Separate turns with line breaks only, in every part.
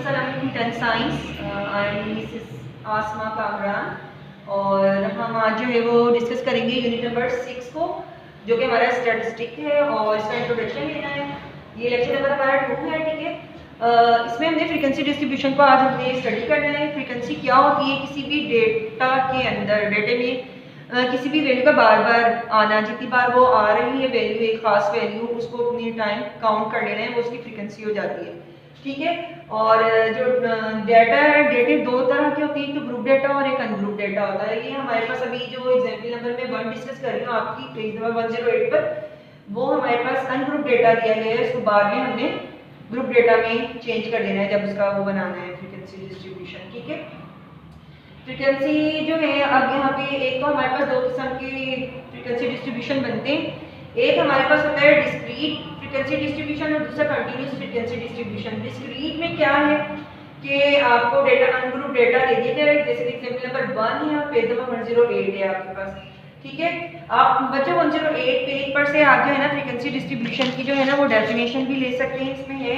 अस्सलाम 10 science. I am Mrs आसमा कामरान और हम आज जो है वो डिस्कस करेंगे यूनिट नंबर 6 को, जो कि हमारा स्टैटिस्टिक है और इसका इंट्रोडक्शन लेना है। ये लेक्चर नंबर हमारा 2 है, ठीक है। इसमें हमने फ्रीक्वेंसी डिस्ट्रीब्यूशन को आज हमने स्टडी करना है। फ्रीक्वेंसी क्या होती है किसी भी डेटा के अंदर, डेटे में किसी भी वैल्यू का बार बार आना, जितनी बार वो आ रही है वैल्यू, एक खास वैल्यू, उसको उतनी टाइम काउंट कर लेना है, वो उसकी फ्रीक्वेंसी हो जाती है, ठीक है। और जो डेटा है, डेटे दो तरह की होती है, एक तो ग्रुप डेटा और एक अनग्रुप डेटा होता है। ये हमारे पास अभी जो एग्जाम्पल नंबर में 1 डिस्कस कर रही हूँ आपकी पेज नंबर 108 पर, वो हमारे पास अनग्रुप डेटा दिया गया है। इसको बाद में हमने ग्रुप डेटा में चेंज कर देना है जब उसका वो बनाना है फ्रीक्वेंसी डिस्ट्रीब्यूशन, ठीक है। फ्रीक्वेंसी जो है, अब यहाँ पे एक तो हमारे पास दो किस्म की फ्रीक्वेंसी डिस्ट्रीब्यूशन बनते हैं। एक हमारे पास होता है डिस्क्रीट फ्रीक्वेंसी डिस्ट्रीब्यूशन और दूसरा कंटिन्यूस फ्रीक्वेंसी डिस्ट्रीब्यूशन। डिस्क्रीट में क्या है कि आपको डेटा अनग्रुप डेटा दे दिया गया है, जैसे एग्जांपल नंबर 1 है और पेज नंबर 108 है आपके पास, ठीक है। आप बच्चों 108 पेज पर से आप जो है ना फ्रीक्वेंसी डिस्ट्रीब्यूशन की जो है ना वो डेफिनेशन भी ले सकते हैं। इसमें है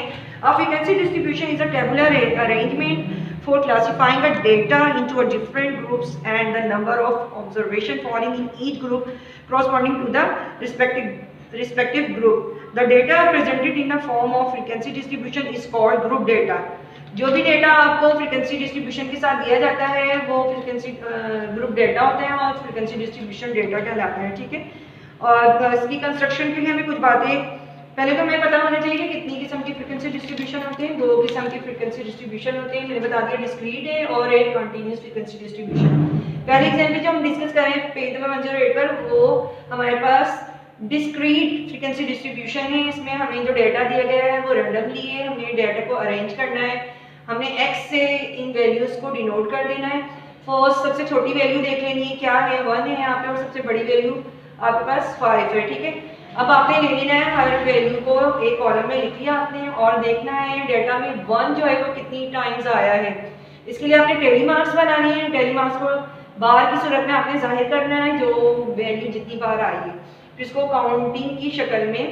frequency distribution is a tabular arrangement for classifying a data into a different groups and the number of observation falling in each group corresponding to the respective group. The data presented in the form of frequency distribution is called group data. जो भी data आपको frequency distribution के साथ दिया जाता है वो frequency group data होता है और फ्रीक्वेंसी डिस्ट्रीब्यूशन डेटा कहलाता है, ठीक है। और इसकी कंस्ट्रक्शन के लिए हमें कुछ बातें पहले तो हमें पता होना चाहिए कि कितनी किस्म की फ्रीक्वेंसी डिस्ट्रीब्यूशन होते हैं। 2 किस्म की फ्रीक्वेंसी डिस्ट्रीब्यूशन होते हैं, मैंने बता दिया, डिस्क्रीट है और एक कंटिन्यूस फ्रीक्वेंसी डिस्ट्रीब्यूशन। पहले एग्जांपल जो हम डिस्कस करें पेज नंबर 108 पर, वो हमारे पास डिस्क्रीट फ्रीक्वेंसी डिस्ट्रीब्यूशन है। इसमें हमें जो डेटा दिया गया है वो रैंडमली है, हमने डेटा को अरेंज करना है, हमने x से इन वैल्यूज को डिनोट कर देना है। फर्स्ट सबसे छोटी वैल्यू देख लेनी है, क्या है, 1 है यहाँ पे, और सबसे बड़ी वैल्यू आपके पास 5 है, ठीक है। अब आपने ले लेना है हर वैल्यू को एक कॉलम में लिख लिया आपने और देखना है डेटा में 1 जो है वो कितनी टाइम्स आया है। इसके लिए आपने टेली मार्क्स बनानी है। टेली मार्क्स को बार की सूरत में आपने जाहिर करना है जो वैल्यू जितनी बार आई है, फिर इसको काउंटिंग की शक्ल में,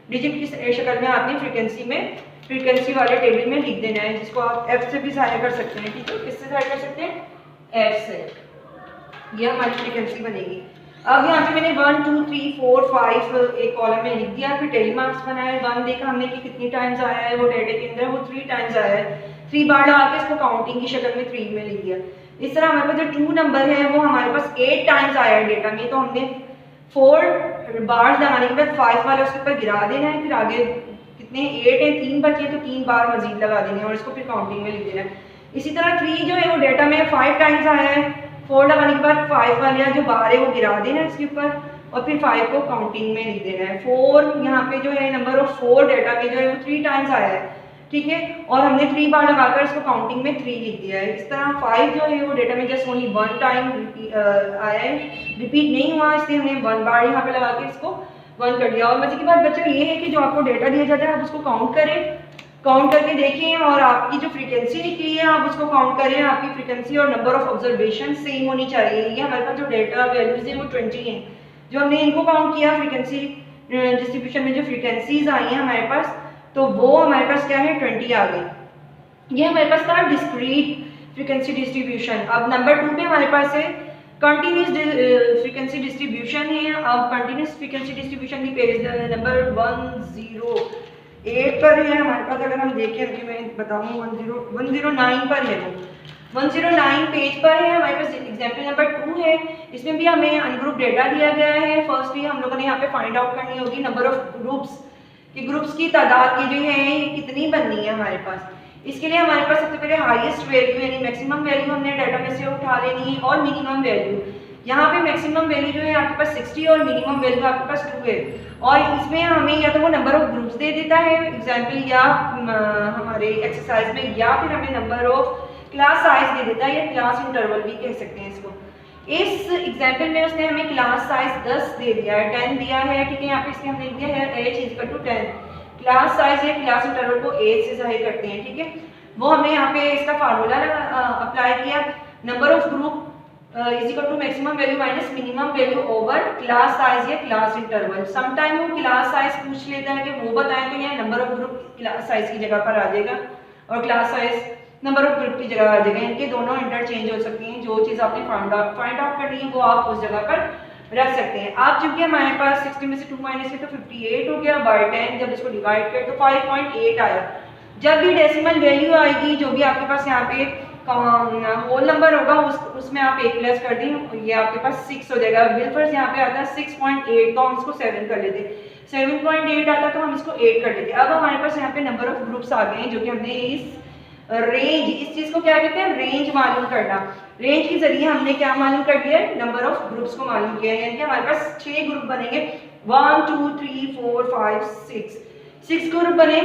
डिजिट की शक्ल में आपने फ्रीक्वेंसी वाले टेबल में लिख देना है, जिसको आप F से भी जाहिर कर सकते हैं, ठीक है। किससे जाहिर कर सकते हैं? F से। ये हमारी फ्रीक्वेंसी बनेगी। अब यहाँ पे मैंने 1 2 3 4 5 एक कॉलम में लिख दिया, फिर टेली मार्क्स बनाया। 1 देखा हमने कि कितनी टाइम्स आया है वो डेटा के अंदर, वो 3 टाइम्स आया है। 3 बार लगा के इसको काउंटिंग की शक्ल में 3 में लिख दिया। इस तरह हमारे पास जो 2 नंबर है वो हमारे पास 8 टाइम्स आया है डेटा में, तो हमने 4 बार लगाने के बाद 5 वाला उसके ऊपर गिरा देना है। फिर आगे कितने 8 है, 3 बचे तो 3 बार मजीद लगा देने और इसको फिर काउंटिंग में लिख देना है। इसी तरह 3 जो है वो डेटा में 5 टाइम्स आया है, 4 लगाने के बाद 5 वाला जो बार है वो गिरा देना है इसके ऊपर और फिर 5 को काउंटिंग में लिख देना है। 4 यहाँ पे जो है नंबर ऑफ 4 डेटा में जो है वो 3 टाइम्स आया है, ठीक है, और हमने 3 बार लगाकर इसको काउंटिंग में 3 लिख दिया है। इस तरह 5 जो है वो डेटा में जस्ट ओनली 1 टाइम आया है, रिपीट नहीं हुआ, इसलिए हमने 1 बार यहाँ पे लगा के इसको 1 कर दिया। और मजे की बात बच्चों ये है कि जो आपको डेटा दिया जाता है आप उसको काउंट करें, काउंट करके देखें और आपकी जो फ्रीक्वेंसी निकली है आप उसको काउंट करें। आपकी फ्रीक्वेंसी और नंबर ऑफ ऑब्जर्वेशन सेम होनी चाहिए। ये हमारे पास जो डेटा वैल्यूज है वो 20 हैं, जो हमने इनको काउंट किया फ्रीक्वेंसी डिस्ट्रीब्यूशन में जो फ्रीक्वेंसीज आई हैं हमारे पास, तो वो हमारे पास क्या है 20 आ गई। ये हमारे पास था डिस्क्रीट फ्रीक्वेंसी डिस्ट्रीब्यूशन। अब नंबर 2 पे हमारे पास है कंटिन्यूस फ्रीक्वेंसी डिस्ट्रीब्यूशन है। अब कंटिन्यूस फ्रीक्वेंसी डिस्ट्रीब्यूशन की पेज नंबर 108 पर है हमारे पास। अगर हम देखें कि मैं बताऊँ 109 पर है, वो 109 पेज पर है हमारे पास। एग्जाम्पल नंबर 2 है, इसमें भी हमें अनग्रुप डेटा दिया गया है। फर्स्टली हम लोगों ने यहाँ पे फाइंड आउट करनी होगी नंबर ऑफ ग्रुप्स, कि ग्रुप्स की तादाद की जो है कितनी बननी है हमारे पास। इसके लिए हमारे पास सबसे पहले हाईएस्ट वैल्यू यानी मैक्सिमम वैल्यू हमने डाटा में से उठा लेनी है और मिनिमम वैल्यू। यहाँ पे मैक्सिमम वैल्यू जो है आपके पास 60 और मिनिमम वैल्यू आपके पास 2 है। और इसमें हमें या तो वो नंबर ऑफ ग्रुप्स दे देता है एग्जाम्पल या हमारे एक्सरसाइज में, या फिर हमें नंबर ऑफ क्लास साइज दे देता है या क्लास इंटरवल भी कह सकते हैं इसको। इस एग्जाम्पल में उसने हमें क्लास साइज 10 दे दिया है, 10 दिया है, ठीक है। यहाँ पे इसमें हमने लिख दिया है h = 10। क्लास साइज या क्लास इंटरवल को एज से जाहिर करते हैं, ठीक है। वो हमने यहाँ पे इसका फार्मूला अप्लाई किया, number of group = maximum value minus minimum value over class size या क्लास इंटरवल। समटाइम वो क्लास साइज पूछ लेता है कि वो बताएं, तो यहाँ number of group class size की जगह पर आ जाएगा और class size number of group की जगह आ जाएगा। इनके दोनों इंटरचेंज हो सकती हैं। जो चीज़ आपने फाइंड आउट करनी है वो आप उस जगह पर रख सकते हैं। आप चूंकि हमारे पास 60 में से 2 माइनस तो 58 हो गया, बाय 10 जब इसको डिवाइड कर तो 5.8 आया। जब भी डेसिमल वैल्यू आएगी, जो भी आपके पास यहाँ पे होल नंबर होगा उसमें आप 1 प्लस कर दें, ये आपके पास 6 हो जाएगा। बिलफर्स यहाँ पे आता है 6.8, तो हम इसको 7 कर लेते। 7.8 आता तो हम इसको 8 कर लेते। अब हमारे पास यहाँ पे नंबर ऑफ ग्रुप्स आ गए हैं, जो कि हमने इस चीज को क्या कहते हैं, रेंज मालूम करना। रेंज के जरिए हमने क्या मालूम कर दिया है, नंबर ऑफ ग्रुप्स को मालूम किया है। यानी कि हमारे पास 6 ग्रुप बनेंगे, 1 2 3 4 5 6 ग्रुप बने।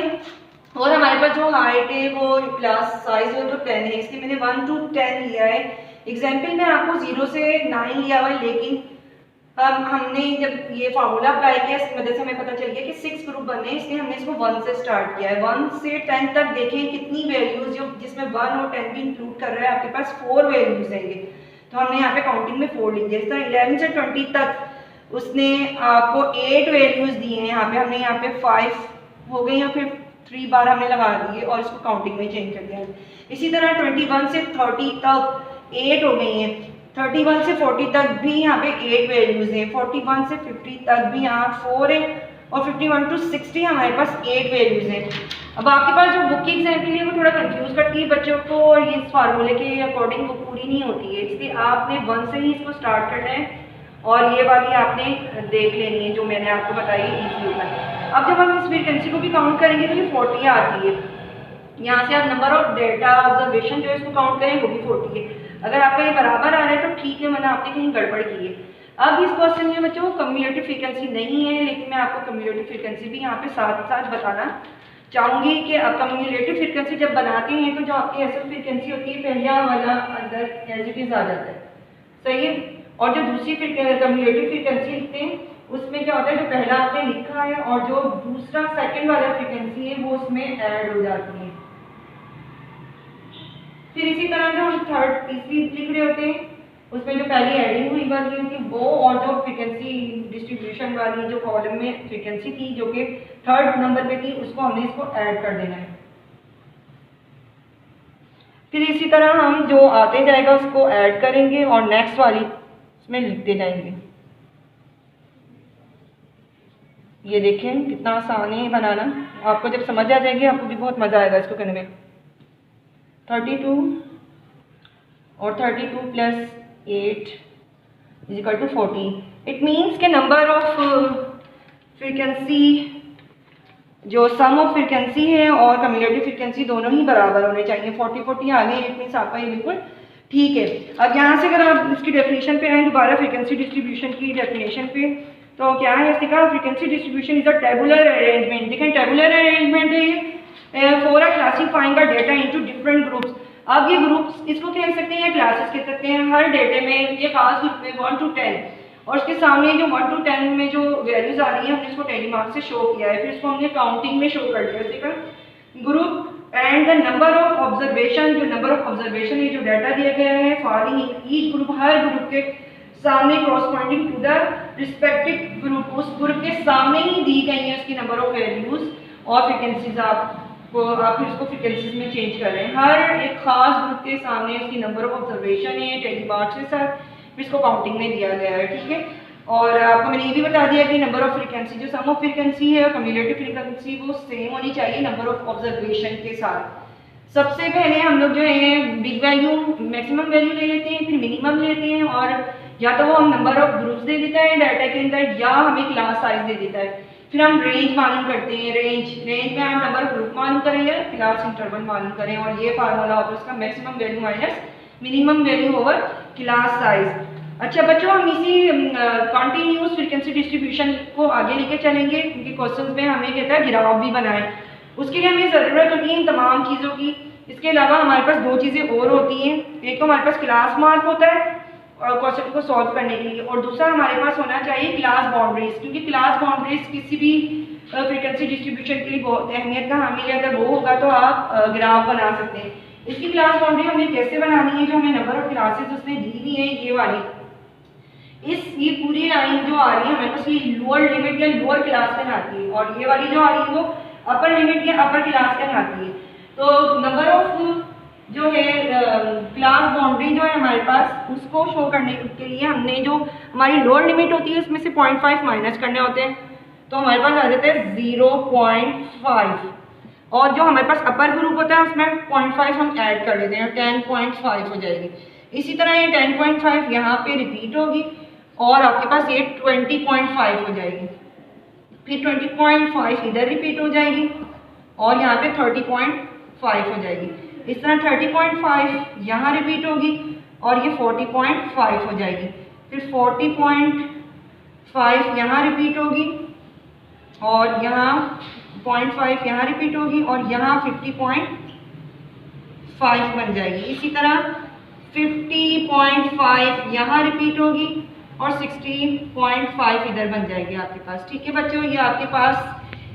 और हमारे पास जो हाइट है वो क्लास साइज है तो 10 है, इसलिए मैंने 1 to 10 लिया है। एग्जाम्पल में आपको 0 से 9 लिया हुआ है, लेकिन हमने जब ये फार्मूला अप्लाई किया इस मदद से हमें पता चल गया कि 6 ग्रुप बनने हैं, इसलिए हमने इसको 1 से स्टार्ट किया है। 1 से 10 तक देखें कितनी वैल्यूज जो जिसमें 1 और 10 भी इंक्लूड कर रहा है, आपके पास 4 वैल्यूज आएंगे, तो हमने यहाँ पे काउंटिंग में 4 लिख दिया। इस तरह 11 से 20 तक उसने आपको 8 वैल्यूज दी हैं, यहाँ पे हमने यहाँ पे 5 हो गई, या फिर 3 बार हमने लगा दिए और इसको काउंटिंग में चेंज कर दिया। इसी तरह 21 से 30 तक 8 हो गई हैं, 31 से 40 तक भी यहाँ पे 8 वैल्यूज हैं, 41 से 50 तक भी यहाँ 4 है, और 51 to 60 हमारे पास 8 वैल्यूज हैं। अब आपके पास जो बुक की एग्जाम्पल है वो थोड़ा कंफ्यूज करती है बच्चों को, और ये इस फार्मूले के अकॉर्डिंग वो पूरी नहीं होती है, इसलिए आपने 1 से ही इसको स्टार्ट करना है और ये वाली आपने देख लेनी है जो मैंने आपको बताई इजी होगा। अब जब हम इस फ्रीक्वेंसी को भी काउंट करेंगे तो ये 40 आती है। यहाँ से आप नंबर ऑफ डेटा ऑब्जर्वेशन जो है इसको काउंट करें वो भी 40 है। अगर आपका ये बराबर आ रहा है तो ठीक है, वरना आपने कहीं गड़बड़ की है। अब इस क्वेश्चन में बच्चों कम्युलेटिव फ्रीक्वेंसी नहीं है, लेकिन मैं आपको कम्युलेटिव फ्रीक्वेंसी भी यहाँ पे साथ साथ बताना चाहूँगी कि आप कम्युलेटिव फ्रीक्वेंसी जब बनाते हैं तो जो आपकी एसएल फ्रीक्वेंसी होती है पहला वाला अंदर एज इट इज आ जाता है, सही है। और जो दूसरी कम्युलेटिव फ्रीक्वेंसी लिखते हैं उसमें क्या होता है, जो पहला आपने लिखा है और जो दूसरा सेकंड वाला फ्रीक्वेंसी है वो उसमें ऐड हो जाती है। फिर इसी तरह जो हम थर्ड तीसरी लिख रहे होते हैं उसमें जो पहली एडिंग हुई वाली होती है वो, और जो फ्रीक्वेंसी डिस्ट्रीब्यूशन वाली जो कॉलम में फ्रीक्वेंसी थी जो कि थर्ड नंबर पे थी, उसको हमने इसको ऐड कर देना है। फिर इसी तरह हम जो आते जाएगा उसको ऐड करेंगे और नेक्स्ट वाली उसमें लिखते जाएंगे। ये देखें कितना आसान है बनाना, आपको जब समझ आ जाएगी आपको भी बहुत मज़ा आएगा इसको करने में। 32 और 32 plus 8 is equal to 40। It means के नंबर ऑफ फ्रीक्वेंसी जो सम ऑफ फ्रीक्वेंसी है और कम्युलेटिव फ्रीक्वेंसी दोनों ही बराबर होने चाहिए। 40-40 आ गए, इट मीन्स आपका ये बिल्कुल ठीक है। अब यहाँ से अगर आप इसकी डेफिनेशन पे आए दोबारा फ्रीक्वेंसी डिस्ट्रीब्यूशन की डेफिनेशन पे, तो क्या है इसने कहा frequency distribution is a tabular arrangement. देखें टेबुलर अरेंजमेंट है ये for a classifying the data into different groups. अब ये ग्रुप्स इसको कह सकते हैं या क्लासेस कह सकते हैं। हर डेटे में ये खास ग्रुप में 1 to 10 और उसके सामने जो 1 to 10 में जो वैल्यूज आ रही है हमने इसको टेलीमार्क से शो किया है, फिर इसको हमने काउंटिंग में शो कर दिया। इसलिए group and the number of observation, जो नंबर ऑफ ऑब्जर्वेशन है जो डाटा दिया गया है फॉलोइंग ईच ग्रुप, हर ग्रुप के सामने corresponding to the respective group, उस ग्रुप के सामने ही दी गई है उसकी नंबर ऑफ वैल्यूज और फ्रीक्वेंसीज। आप फिर उसको फ्रीक्वेंसीज में चेंज कर रहे हैं, हर एक खास ग्रुप के सामने उसकी नंबर ऑफ ऑब्जर्वेशन है टेलीमार्क के साथ, फिर इसको काउंटिंग में दिया गया है, ठीक है। और आपको मैंने ये भी बता दिया कि नंबर ऑफ फ्रीक्वेंसी जो सम ऑफ फ्रीक्वेंसी है और कम्युलेटिव फ्रीक्वेंसी वो सेम होनी चाहिए नंबर ऑफ ऑब्जर्वेशन के साथ। सबसे पहले हम लोग जो है बिग वैल्यू मैक्सिमम वैल्यू ले लेते हैं, फिर मिनिमम लेते हैं, और या तो वो हम नंबर ऑफ ग्रुप्स दे देता है डाटा के अंदर या हमें क्लास साइज दे देता है। फिर हम रेंज मालूम करते हैं, रेंज में हम नंबर ऑफ ग्रुप मालूम करें या क्लास इंटरवल मालूम करें, और ये फार्मूला होगा उसका maximum value minus minimum value over class size. अच्छा बच्चों, हम इसी कॉन्टिन्यूस फ्रीक्वेंसी डिस्ट्रीब्यूशन को आगे लेके चलेंगे क्योंकि क्वेश्चन में हमें कहता है ग्राफ भी बनाएं, उसके लिए हमें ज़रूरत होती है इन तमाम चीज़ों की। इसके अलावा हमारे पास दो चीज़ें और होती हैं, एक तो हमारे पास क्लास मार्क होता है और क्वेश्चन को सॉल्व करने के लिए, और दूसरा हमारे पास होना चाहिए क्लास बाउंड्रीज, क्योंकि क्लास बाउंड्रीज किसी भी फ्रीक्वेंसी डिस्ट्रीब्यूशन के लिए बहुत अहमियत का हामिल है। अगर वो होगा तो आप ग्राफ बना सकते हैं। इसकी क्लास बाउंड्री हमें कैसे बनानी है, जो हमें नंबर ऑफ क्लासेस उसने दी हुई है ये वाली, ये पूरी लाइन जो आ रही है हमारे पास ये लोअर लिमिट या लोअर क्लास कहलाती है, और ये वाली जो आ रही है वो अपर लिमिट या अपर क्लास कहलाती है। तो नंबर ऑफ बाउंड्री जो है हमारे पास उसको शो करने के लिए हमने जो हमारी लोअर लिमिट होती है उसमें से 0.5 माइनस करने होते हैं, तो हमारे पास आ जाते हैं 0.5, और जो हमारे पास अपर ग्रुप होता है उसमें 0.5 हम ऐड कर लेते हैं, 10.5 हो जाएगी। इसी तरह ये 10.5 यहाँ पे रिपीट होगी और आपके पास ये 20.5 हो जाएगी, फिर 20.5 इधर रिपीट हो जाएगी और यहाँ पे 30.5 हो जाएगी। इस तरह 30.5 यहाँ रिपीट होगी और ये 40.5 हो जाएगी, फिर 40.5 यहाँ रिपीट होगी और यहाँ 0.5 यहाँ रिपीट होगी और यहाँ 50.5 बन जाएगी। इसी तरह 50.5 यहाँ रिपीट होगी और 60.5 इधर बन जाएगी आपके पास। ठीक है बच्चों, ये आपके पास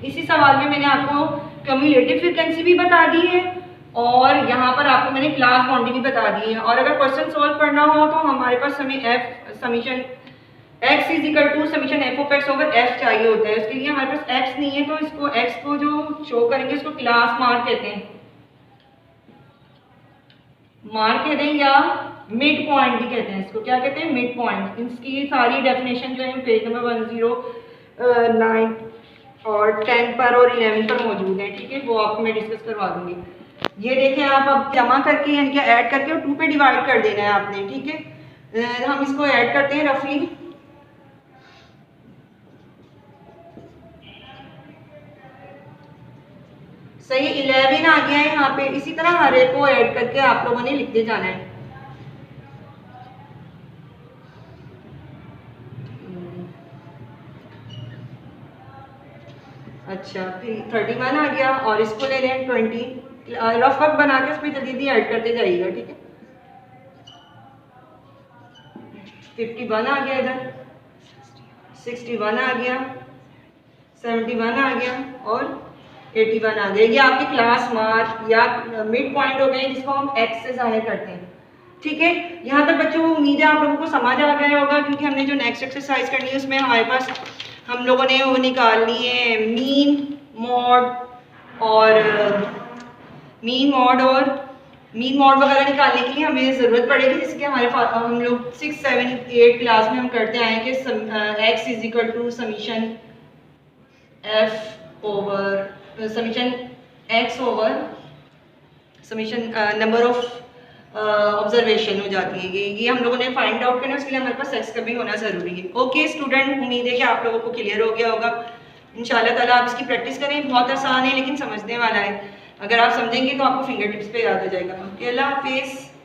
इसी सवाल में मैंने आपको क्यूमुलेटिव फ्रीक्वेंसी भी बता दी है और यहाँ पर आपको मैंने क्लास बाउंड्री भी बता दी है। और अगर क्वेश्चन सॉल्व करना हो तो हमारे पास हमें summation x is to summation f of x over f चाहिए होता है। उसके लिए हमारे पास x नहीं है तो इसको x को जो शो करेंगे इसको क्लास मार्क कहते हैं, मार्क कहते हैं या मिड पॉइंट भी कहते हैं इसको। क्या कहते हैं? Mid point. इसकी सारी डेफिनेशन जो है पेज नंबर 109 और 10 पर और 11 पर मौजूद है। ठीक है, वो आपको मैं डिस्कस करवा दूंगी। ये देखें आप, अब जमा करके यानी कि ऐड करके और 2 पे डिवाइड कर देना है आपने। ठीक है, हम इसको ऐड करते हैं रफली। सही 11 आ गया है यहाँ पे। इसी तरह हर एक को ऐड करके आप लोगों ने लिखते जाना है। अच्छा, फिर 31 आ गया और इसको ले रहे हैं 20। रफ वर्क बना के उसमें जल्दी जल्दी ऐड करते जाइएगा। ठीक है, 51 आ गया, इधर 61 आ गया, 71 आ गया और 81 आ गया। ये आपके क्लास मार्क या मिड पॉइंट हो गए जिसको हम x से जाहिर करते हैं। ठीक है, यहाँ तक बच्चों उम्मीद है आप लोगों को समझ आ गया होगा, क्योंकि हमने जो नेक्स्ट एक्सरसाइज करनी है उसमें हमारे पास हम लोगों ने वो निकालनी है मीन मॉड और मीन मॉड वगैरह निकालने के लिए हमें ज़रूरत पड़ेगी, जिसके हमारे पास हम लोग 6, 7, 8 क्लास में हम करते आए कि x is equal to summation f over summation x over summation number of observation हो जाती है। ये हम लोगों ने फाइंड आउट करना है, उसके लिए हमारे पास x का भी होना ज़रूरी है। ओके स्टूडेंट, उम्मीद है कि आप लोगों को क्लियर हो गया होगा। इंशाल्लाह ताला आप इसकी प्रैक्टिस करें, बहुत आसान है लेकिन समझने वाला है। अगर आप समझेंगे तो आपको फिंगर टिप्स पे याद हो जाएगा। ओके, अल्लाह हाफिज़।